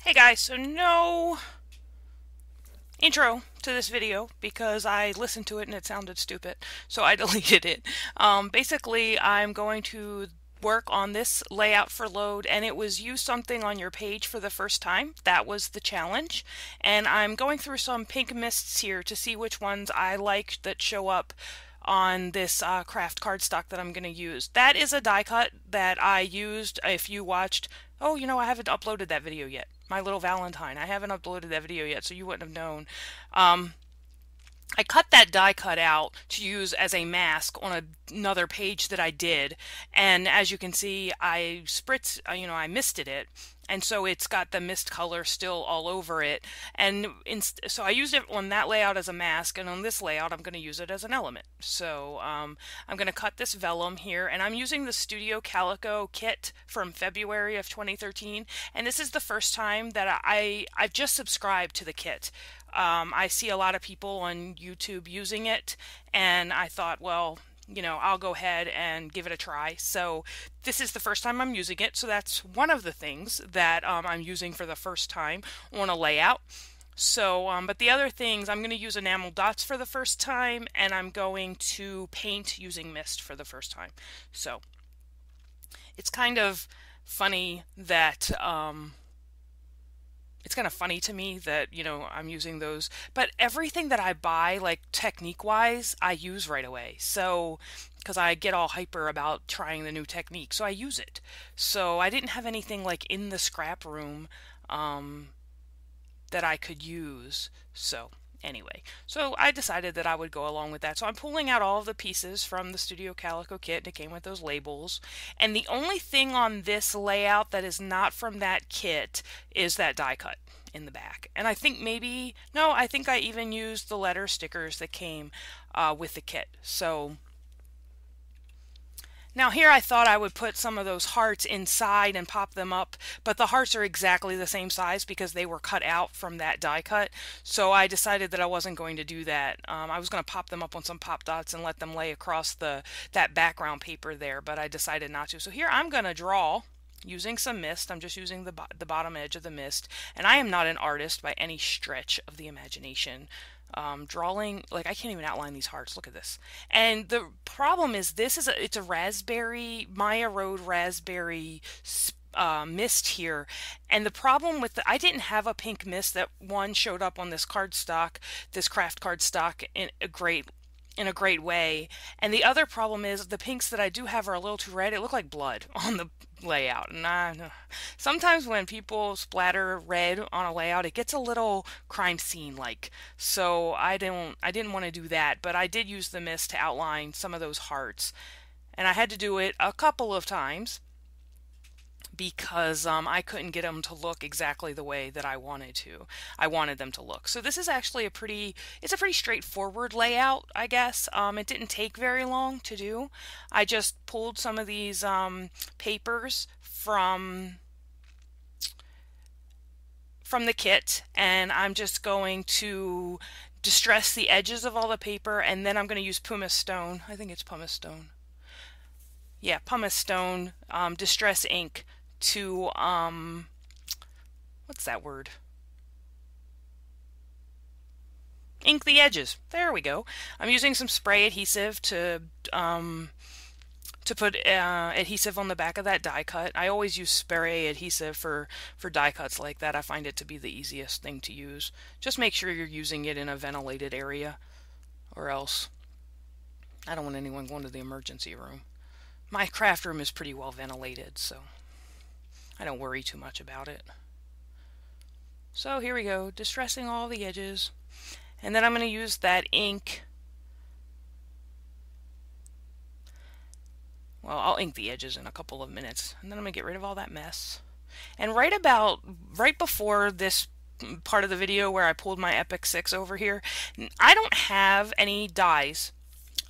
Hey guys, so no intro to this video because I listened to it and it sounded stupid, so I deleted it. Basically, I'm going to work on this layout for load, and it was use something on your page for the first time. That was the challenge, and I'm going through some pink mists here to see which ones I like that show up on this craft cardstock that I'm going to use. That is a die cut that I used. If you watched, oh, I haven't uploaded that video yet. My Little Valentine. I haven't uploaded that video yet, so you wouldn't have known. Um, I cut that die cut out to use as a mask on another page that I did, and as you can see, I I misted it, and so it's got the mist color still all over it. And so I used it on that layout as a mask, and on this layout, I'm going to use it as an element. So I'm going to cut this vellum here, and I'm using the Studio Calico kit from February of 2013, and this is the first time that I've just subscribed to the kit. I see a lot of people on YouTube using it, and I thought, well, I'll go ahead and give it a try. So this is the first time I'm using it, so that's one of the things that I'm using for the first time on a layout. So, but the other things, I'm going to use enamel dots for the first time, and I'm going to paint using mist for the first time. So it's kind of funny that it's kind of funny to me that, I'm using those, but everything that I buy, like technique wise, I use right away. So, because I get all hyper about trying the new technique, so I use it. So I didn't have anything like in the scrap room that I could use. So anyway, so I decided that I would go along with that. So I'm pulling out all of the pieces from the Studio Calico kit, and it came with those labels. And the only thing on this layout that is not from that kit is that die cut in the back. And I think maybe, no, I think I even used the letter stickers that came with the kit. So now here I thought I would put some of those hearts inside and pop them up, but the hearts are exactly the same size because they were cut out from that die cut. So I decided that I wasn't going to do that. I was going to pop them up on some pop dots and let them lay across that background paper there, but I decided not to. So here I'm going to draw using some mist. I'm just using the bottom edge of the mist, and I am not an artist by any stretch of the imagination. Drawing, like, I can't even outline these hearts. Look at this. And the problem is it's a raspberry, Maya Road raspberry mist here. And the problem with I didn't have a pink mist that one showed up on this cardstock, this craft cardstock in a great way. And the other problem is the pinks that I do have are a little too red. It looked like blood on the layout. And sometimes when people splatter red on a layout, it gets a little crime scene like. So I didn't want to do that, but I did use the mist to outline some of those hearts. And I had to do it a couple of times because I couldn't get them to look exactly the way that I wanted to. I wanted them to look. So this is actually it's a pretty straightforward layout, I guess. It didn't take very long to do. I just pulled some of these papers from the kit, and I'm just going to distress the edges of all the paper, and then I'm going to use pumice stone. I think it's pumice stone. Yeah, pumice stone, distress ink to, what's that word? Ink the edges. There we go. I'm using some spray adhesive to put adhesive on the back of that die cut. I always use spray adhesive for die cuts like that. I find it to be the easiest thing to use. Just make sure you're using it in a ventilated area, or else I don't want anyone going to the emergency room. My craft room is pretty well ventilated, so I don't worry too much about it. So here we go, distressing all the edges. And then I'm going to use that ink. Well, I'll ink the edges in a couple of minutes, and then I'm going to get rid of all that mess. And right before this part of the video where I pulled my Epic 6 over here, I don't have any dies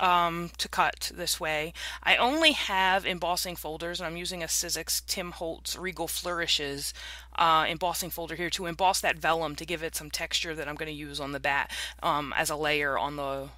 to cut this way. I only have embossing folders, and I'm using a Sizzix Tim Holtz Regal Flourishes embossing folder here to emboss that vellum to give it some texture that I'm going to use on the back as a layer on the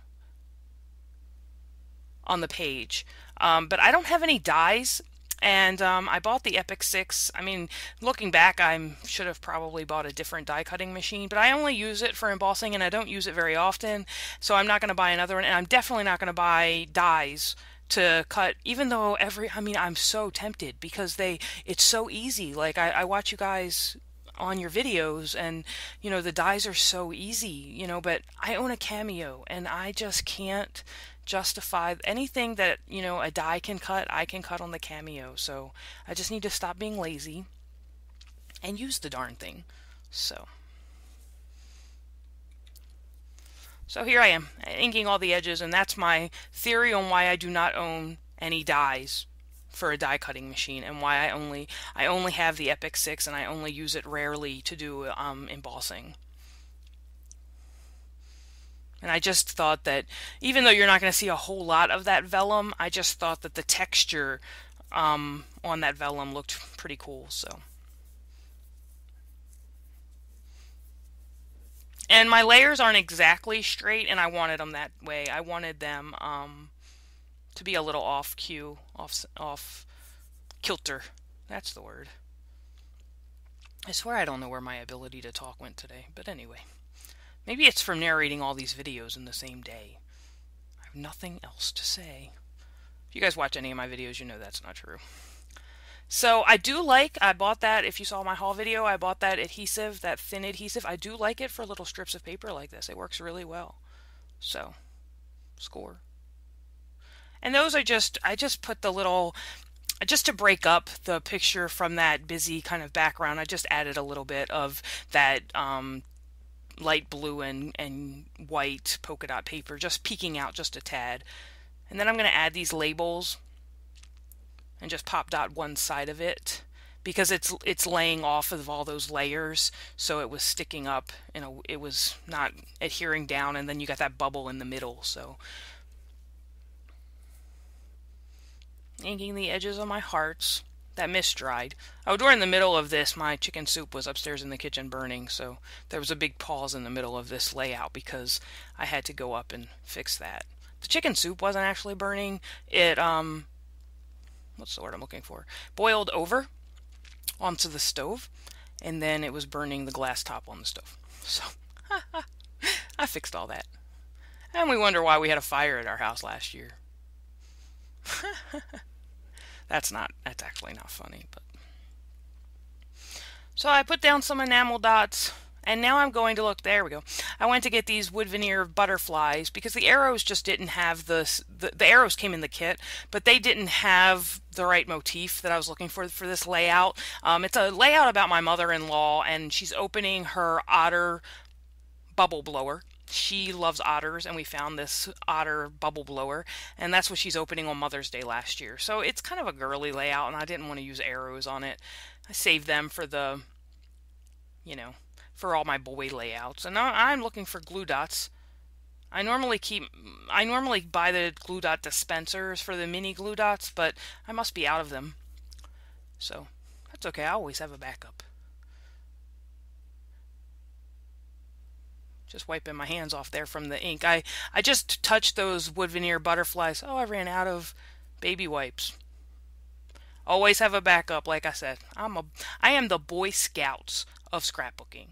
page. But I don't have any dies, And I bought the Epic 6. I mean, looking back, I should have probably bought a different die cutting machine, but I only use it for embossing and I don't use it very often, so I'm not going to buy another one, and I'm definitely not going to buy dies to cut, even though I mean, I'm so tempted because it's so easy. Like, I watch you guys on your videos and, the dies are so easy, but I own a Cameo and I just can't justify anything that, a die can cut, I can cut on the Cameo. So I just need to stop being lazy and use the darn thing. So here I am, inking all the edges, and that's my theory on why I do not own any dies for a die cutting machine, and why I only have the Epic 6 and I only use it rarely to do embossing. And I just thought that even though you're not going to see a whole lot of that vellum, I just thought that the texture on that vellum looked pretty cool. So, and my layers aren't exactly straight, and I wanted them that way. I wanted them to be a little off cue, off kilter. That's the word. I swear I don't know where my ability to talk went today, but anyway. Maybe it's from narrating all these videos in the same day. I have nothing else to say. If you guys watch any of my videos, you know that's not true. So I bought that, if you saw my haul video, I bought that adhesive, that thin adhesive. I do like it for little strips of paper like this. It works really well. So, score. And those I just put the little, just to break up the picture from that busy kind of background, I just added a little bit of that light blue and white polka dot paper, just peeking out just a tad. And then I'm going to add these labels and just pop dot one side of it because it's laying off of all those layers, so it was sticking up, it was not adhering down, and then you got that bubble in the middle. So inking the edges of my hearts. That mist dried. Oh, during the middle of this, my chicken soup was upstairs in the kitchen burning, so there was a big pause in the middle of this layout because I had to go up and fix that. The chicken soup wasn't actually burning. It, what's the word I'm looking for? Boiled over onto the stove, and then it was burning the glass top on the stove. So, I fixed all that. And we wonder why we had a fire at our house last year. That's actually not funny, but. So I put down some enamel dots, and now I'm going to look, there we go. I went to get these wood veneer butterflies because the arrows just didn't have the arrows came in the kit, but they didn't have the right motif that I was looking for this layout. It's a layout about my mother-in-law, and she's opening her otter bubble blower. She loves otters, and we found this otter bubble blower, and that's what she's opening on Mother's Day last year. So it's kind of a girly layout, and I didn't want to use arrows on it. I saved them for the, for all my boy layouts. And now I'm looking for glue dots. I normally buy the glue dot dispensers for the mini glue dots, but I must be out of them. So that's okay, I always have a backup. Just wiping my hands off there from the ink. I just touched those wood veneer butterflies. Oh, I ran out of baby wipes. Always have a backup, like I said. I am the Boy Scouts of scrapbooking.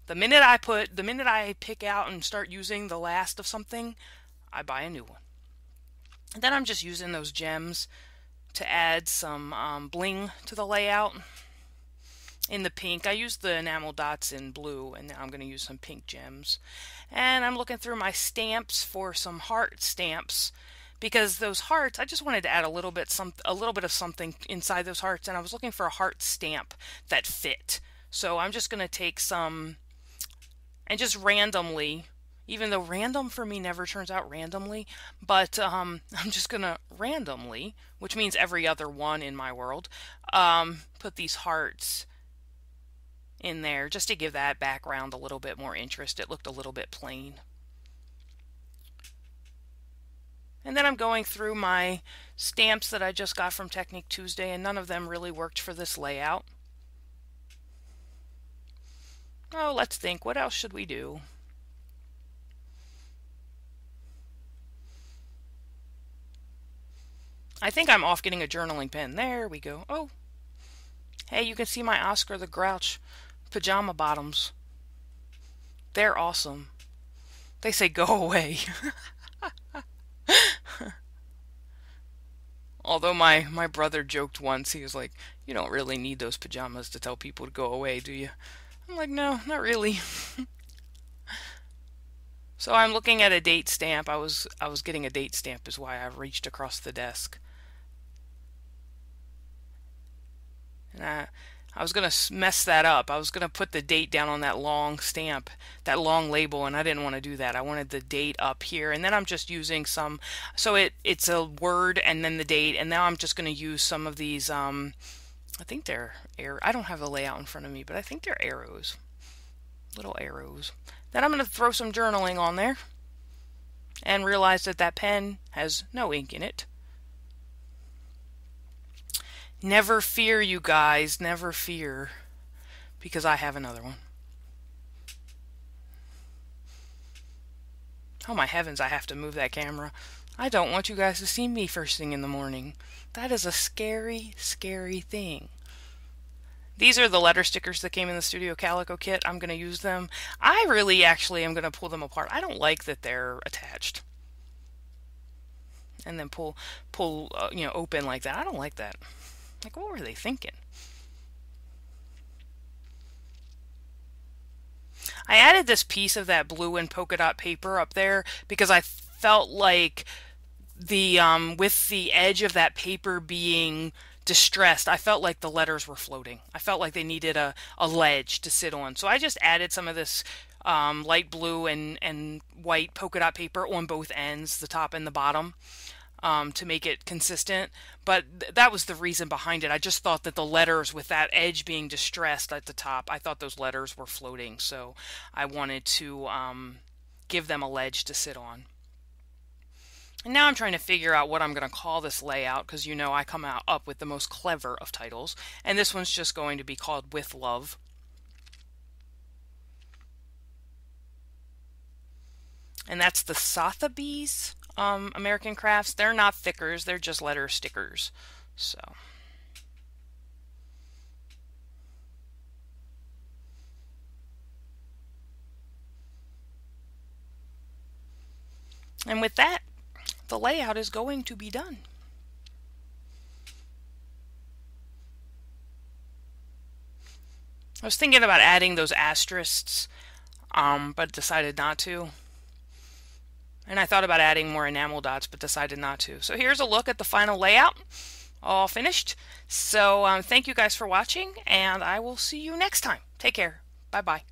The minute I pick out and start using the last of something, I buy a new one. And then I'm just using those gems to add some bling to the layout. In the pink, I used the enamel dots in blue, and now I'm going to use some pink gems. And I'm looking through my stamps for some heart stamps, because those hearts, I just wanted to add a little bit of something inside those hearts, and I was looking for a heart stamp that fit. So I'm just going to take some, and just randomly, even though random for me never turns out randomly, but I'm just going to randomly, which means every other one in my world, put these hearts in there just to give that background a little bit more interest. It looked a little bit plain. And then I'm going through my stamps that I just got from Technique Tuesday, and none of them really worked for this layout. Oh, let's think. What else should we do? I think I'm off getting a journaling pen. There we go. Oh, hey, you can see my Oscar the Grouch pajama bottoms. They're awesome. They say go away. Although my brother joked once, he was like, "You don't really need those pajamas to tell people to go away, do you?" I'm like, "No, not really." So I'm looking at a date stamp. I was getting a date stamp is why I reached across the desk. And I was gonna mess that up. I was gonna put the date down on that long stamp, that long label, and I didn't want to do that. I wanted the date up here, and then I'm just using some. So it's a word and then the date, and now I'm just gonna use some of these. I think they're arrow. I don't have the layout in front of me, but I think they're arrows, little arrows. Then I'm gonna throw some journaling on there, and realize that that pen has no ink in it. Never fear, you guys, never fear, because I have another one. Oh my heavens, I have to move that camera. I don't want you guys to see me first thing in the morning. That is a scary, scary thing. These are the letter stickers that came in the Studio Calico kit. I'm going to use them. I really actually am going to pull them apart. I don't like that they're attached. And then pull, open like that. I don't like that. Like, what were they thinking? I added this piece of that blue and polka dot paper up there because I felt like the with the edge of that paper being distressed, I felt like the letters were floating. I felt like they needed a ledge to sit on. So I just added some of this light blue and white polka dot paper on both ends, the top and the bottom, to make it consistent. But that was the reason behind it. I just thought that the letters, with that edge being distressed at the top, I thought those letters were floating. So I wanted to give them a ledge to sit on. And now I'm trying to figure out what I'm going to call this layout, because you know I come up with the most clever of titles. And this one's just going to be called With Love. And that's the Sotheby's American Crafts. They're not thickers, they're just letter stickers. So. And with that, the layout is going to be done. I was thinking about adding those asterisks, but decided not to. And I thought about adding more enamel dots, but decided not to. So here's a look at the final layout, all finished. So thank you guys for watching, and I will see you next time. Take care. Bye-bye.